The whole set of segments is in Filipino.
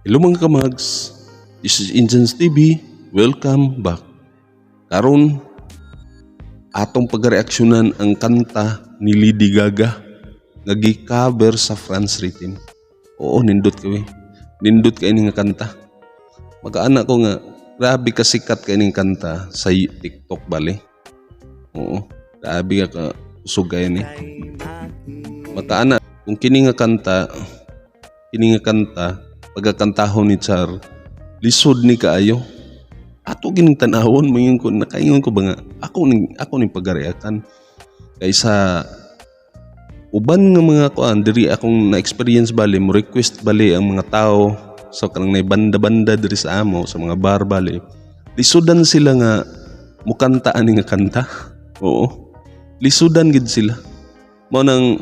Hello mga kamags, this is Injans TV, welcome back. Karon atong pagreaksyonan ang kanta ni Lady Gaga nga gi-cover sa France Rhythm. Oo, nindot kay. Nindot kay nga kanta. Magkaanak ko nga, grabe ka sikat kay ning kanta sa TikTok bali. Oo, grabe ka usog kay ni. Magkaanak kung kini nga kanta pagkakantahon ni Char, lisod ni kaayo. Ato gining tanawon mayon ko nakaingon ko ba nga ako ning pagareakan kaysa uban nga mga kuan diri akong na-experience bali mo request bali ang mga tao sa kanang nay banda-banda diri sa amo sa mga bar bali. Lisodan sila nga mukanta ani nga kanta. Oo. Lisodan gid sila. Mao nang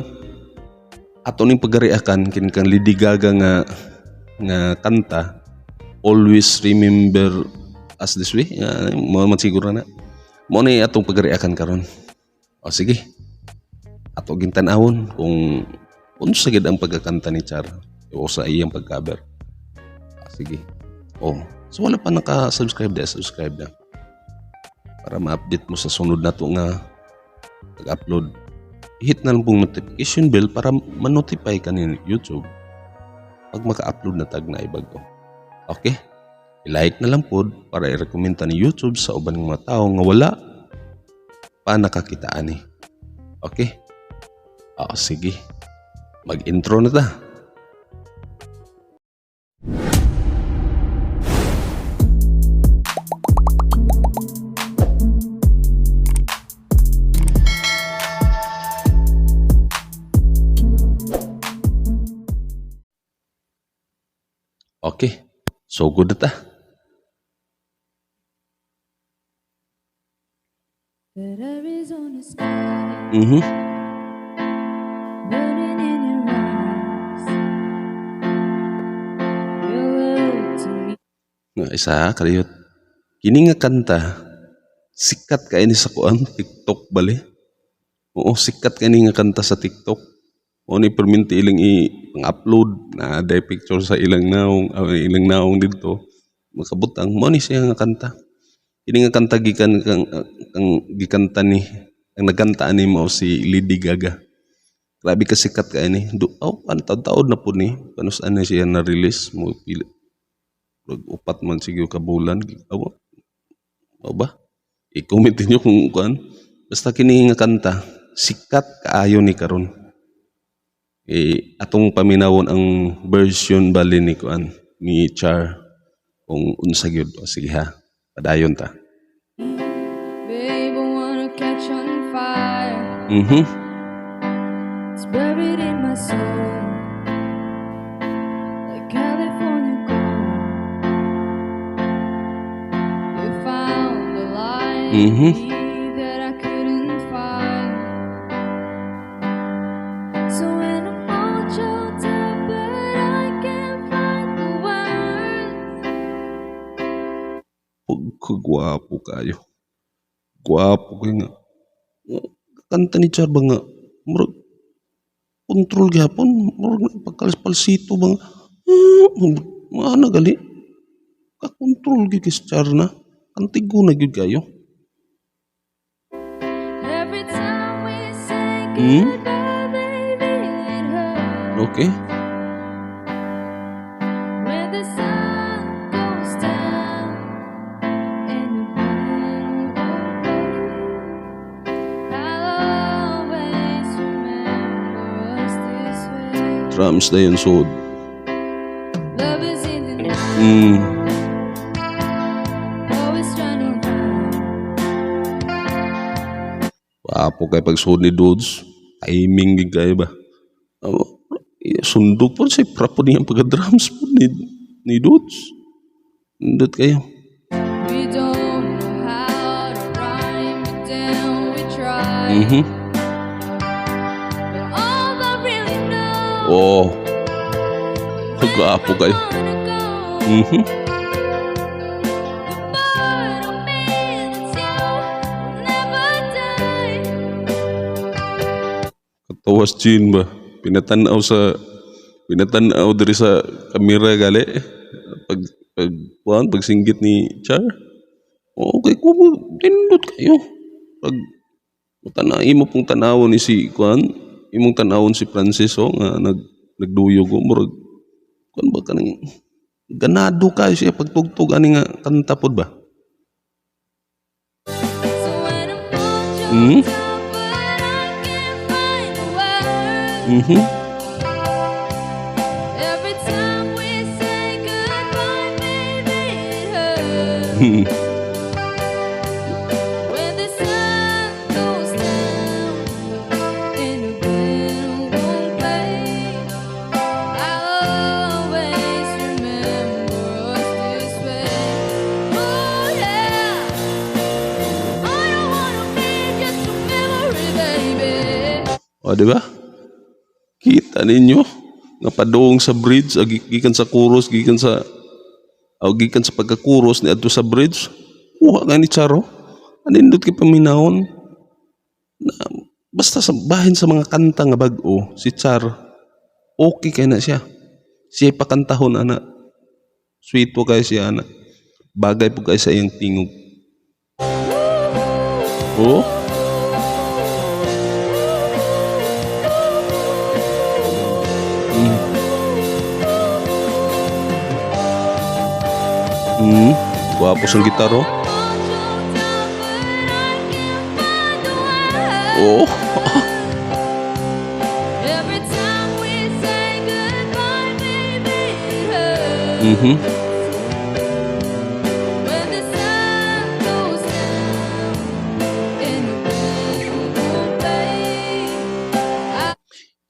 ato ning pagareakan kini kang Lady Gaga nga kanta Always Remember Us This Way. Mo siguro na mo ni atong pagreakan karon. O sige, ato gintan-awon kung unsa gid ang pagkakanta ni Char o sa iyang pag-cover. Sige. So wala pa naka-subscribe na, subscribe na para ma-update mo sa sunod na to nga pag-upload. Hit na lang pong notification bell para ma-notify ka ni YouTube pag maka-upload na tag na ibago. Okay? I-like na lang po para i-recommenda ni YouTube sa uban ng mga tao nga wala pa nakakitaan ni. Okay? Sige. Mag-intro na ta. Okay. So good na ta. Isa kaliyot. Kini nga kanta sikat kay ni sa kuan TikTok bali. Oo, sikat kay ni nga kanta sa TikTok. O ni perminti ilang i-upload na day picture sa ilang naong dito. Makabutang mo ni siya nga kanta. Kini nga kanta gikan kang gikanta ni ang nagkanta ni mo si Lady Gaga. Grabe ka sikat kay ni. Taon na po ni. Kanus ano siya na-release mo pili. Upat man siguro ka bulan. O ba? I-comment niyo kung kuan. Basta kini nga kanta sikat kaayo ni karon. Atong paminawon ang version bali ni kuan ni Char kung unsa gyud. Sige ha. Padayon ta. Babe, I wanna catch on fire. It's buried in my soul, like California gold. You found the light in me that I couldn't find. So when I hold you tight, but I can't find the words. Gwapo kayo. Gwapo kayo nga. Kanta ni Char ba nga murag control gyapon, murag pagkalas-palsito ba nga maana gali ka-control gyud kay Char na antigo na gyud kayo. Every time we say goodbye, baby, it hurts. Okay. When the sun goes down and the wind blows, I'll always remember us this way. Drums na yun so Love is in the night, always running out. wapo kay pagsuod ni Dudes. Timing gyud kayo ba? Sundo po siya prapo niyang pagka-drums po ni Dudes. Nindot kayo. We don't know how to rhyme, but then we try. But all I really know, Pagkaapo kayo. wanna go. The part of me that's you will never die. Katawas Jean ba? Pinatanaw diri sa kamera gali. pag singgit ni Char. Okay ko nindot kayo. Pag imo pong tanawon ni si kuan, imong tanawon si Francis nga nagduyog ko murag kuan ba kanang ganado kayo siya pagtugtog ani nga kanta pod ba? So when I'm on your Hmm? top, but I can't find the words. Mhm. Every time we say goodbye, baby, it hurts. When the sun goes down in a blue place, I always remember us this way. Oh yeah, I don't wanna be just a memory, baby. O di ba? Kita ninyo nga padung sa bridge gikan sa kuros gikan sa pagkakuros ni adto sa bridge. Uha nga ni Charo. Anindot kay paminahon. Na, basta sa bahin sa mga kanta nga bag-o si Char okay kay na siya. Siya pakantahon ana. Sweet po kay siya ana. Bagay po kay sa iyang tingog. Oh? Hmm. Guwapos ang gitaro. Oh. Every time we say goodbye, baby, it hurts. Mhm. When the sun goes down in a blue place.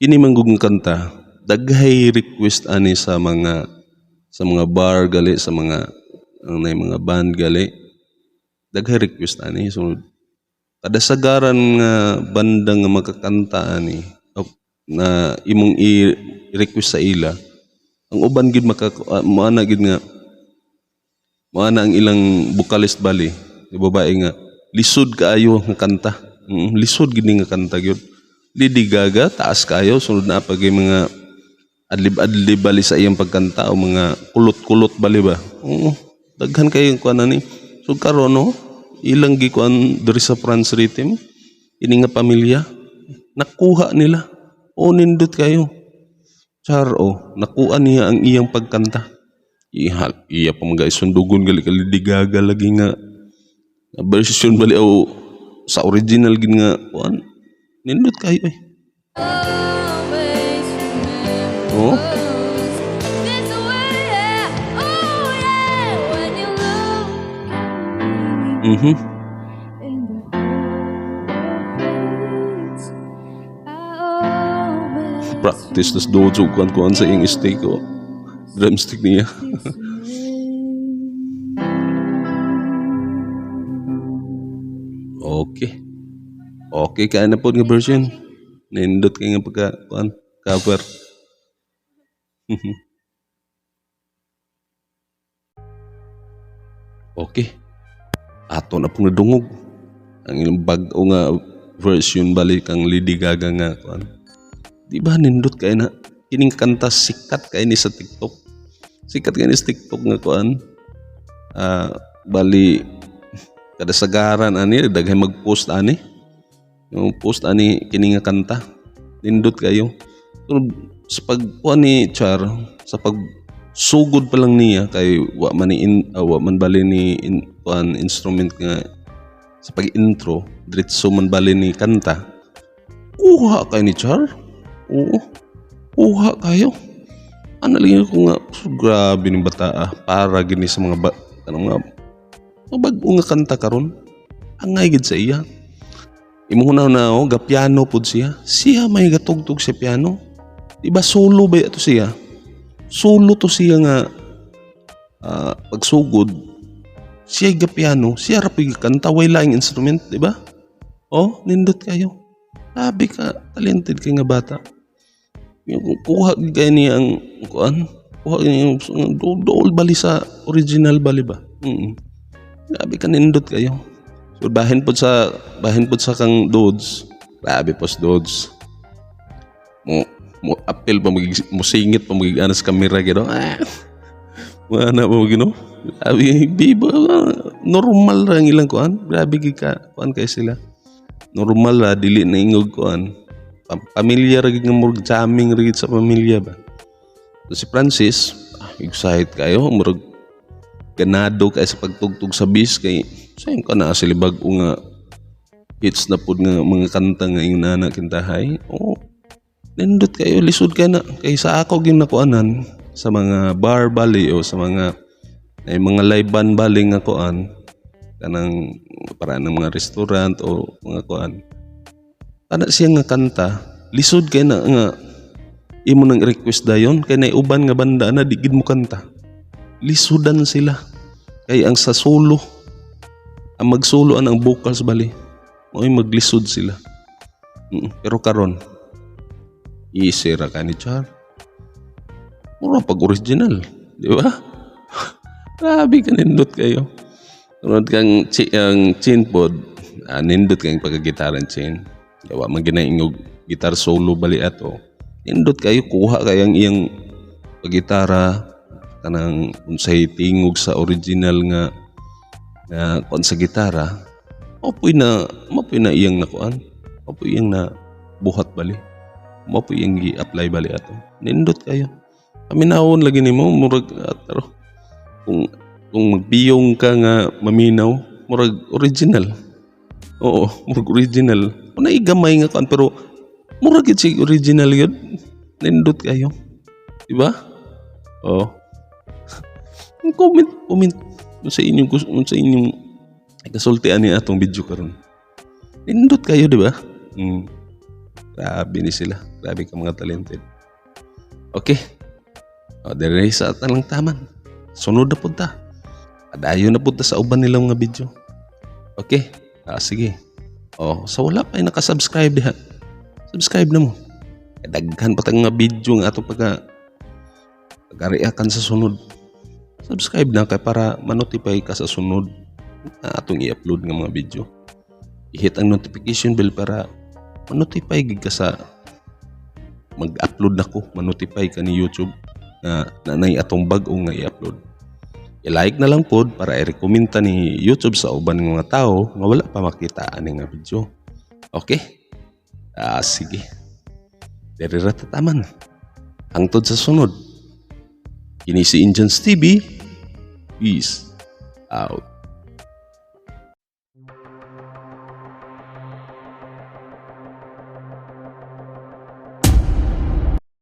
Ini manggugong kanta. Daghay request ani sa mga bar gali sa mga mga band gali. Daghay request ani so kada sagaran nga banda nga makakanta ani na imong i-request sa ila ang uban gid maana gid nga maana ang ilang vocalist bali di babae nga lisod kaayo nga kanta. Lisod gid ni nga kanta gyud. Lady Gaga taas kayo sunod na pag mga adlib-adlib bali sa iyang pagkanta o mga kulot-kulot bali ba. Oo, daghan kayo kuan ani. So karon no ilang gikuan diri sa France Rhythm ini nga pamilya nakuha nila o nindot kayo Char nakuha niya ang iyang pagkanta iya pa mga isundugon gali Lady Gaga lagi nga version bali o sa original gid nga kuan nindot kayo Always remember Oh? us this way, yeah. Oh yeah, when you look at me Mhm. in the face, I always Practice tas dojo kuan sa iyang stick o drumstick niya. this way. Okay. Okay ka na po nga version. Nindot ka nga pagka kuan cover. Okay. Ato na pong nadungog. Ang ilang bag-o nga version balik ang Lady Gaga nga kuan. Di ba nindot kay na kining kanta sikat kay ni sa TikTok. Sikat kay ni sa TikTok nga kuan. Bali kada sagaran ani daghay mag-post ani. Yung post ani kini nga kanta. Nindot kayo. So, sa pagkuan ni Char sa pagsugod pa lang niya kay wa man bali ni kuan instrument nga sa pag-intro diretso man bali ni kanta. Kuha kay ni Char. Oo. Kuha kayo. Ano lang ko nga grabe ni bata para gini sa mga mga bag-o nga kanta karon. Angay gid sa iya. Imo na ga piano pud siya. Siya may gatugtog sa piano. Diba solo ba ito siya? Solo to siya nga pagsugod. Siya ga piano, siya ra pig kanta way laing instrument, di ba? Oh, nindot kayo. Sabi ka, talented kay nga bata. Yung kuha gay niya ang kuan. Kuha niya yung dool bali sa original bali ba? Sabi ka nindot kayo. So bahin pod sa kang Dods. Grabe pos Dods. Mo apel pa mo singit pa mo sa kamera gid. Mga anak mo gino. Grabe, bibo. Normal ra ang ilang kuan. Grabe gid ka kuan kay sila. Normal ra dili na ingog kuan. Pamilya ra gid nga murag jamming ra gid sa pamilya ba. So, si Francis, excited kayo, murag ganado kay sa pagtugtog sa bis kay sayang ka na sila bag-o nga hits na pud nga mga kanta nga ingon ana kintahay. Oo. Nindot kayo, lisod ka na. Kay sa ako ginakuanan sa mga bar bali o sa mga ay mga live band bali nga kuan kanang para ng mga restaurant o mga kuan. Ana siya nga kanta, lisod kay na nga imo nang request dayon kay nay uban nga banda na di gid mo kanta. Lisudan sila. Kay ang sa solo, ang magsoloan ang vocals bali, mo'y maglisod sila. Pero karon, easy ra ka ni Char. Mura pag original, di ba? Grabe ka nindot kayo. Tunod kang ang chin pod, nindot kang pagkagitaran chin. Gawa man ginaingog gitar solo bali ato. Nindot kayo kuha kayang iyang paggitara kanang unsay tingog sa original nga kuan sa gitara. Mapoy na iyang nakuan. Mapoy iyang na buhat bali. Mapoy iyang gi-apply bali ato. Nindot kayo. Paminawon lagi nimo murag ataro. Kung magbiyong ka nga maminaw, murag original. Oo, murag original. Kung naigamay nga kuan pero murag gid si original yun. Nindot kayo. Diba? Oo. Comment sa inyong kasultian ni atong video karon. Nindot kayo, di ba? Grabe ni sila. Grabe ka mga talented. Okay. O, dere sa talang taman. Sunod na punta. Adayo na punta sa uban nilang mga video. Okay. Sige. O, sa wala pa yung nakasubscribe diha. Subscribe na mo. Daghan pa tayong mga video nga atong pag-reactan sa sunod. Subscribe na kay para ma-notify ka sa sunod na atong i-upload ng mga video. I-hit ang notification bell para ma-notify gid ka sa mag-upload nako, ma-notify ka ni YouTube na nanay atong bag-ong nga i-upload. I-like na lang pod para i-recommenda ni YouTube sa uban ng mga tao nga wala pa makita ani nga video. Okay? Sige. Dere ra tataman. Hangtod sa sunod. Kini si Indians TV. Peace out.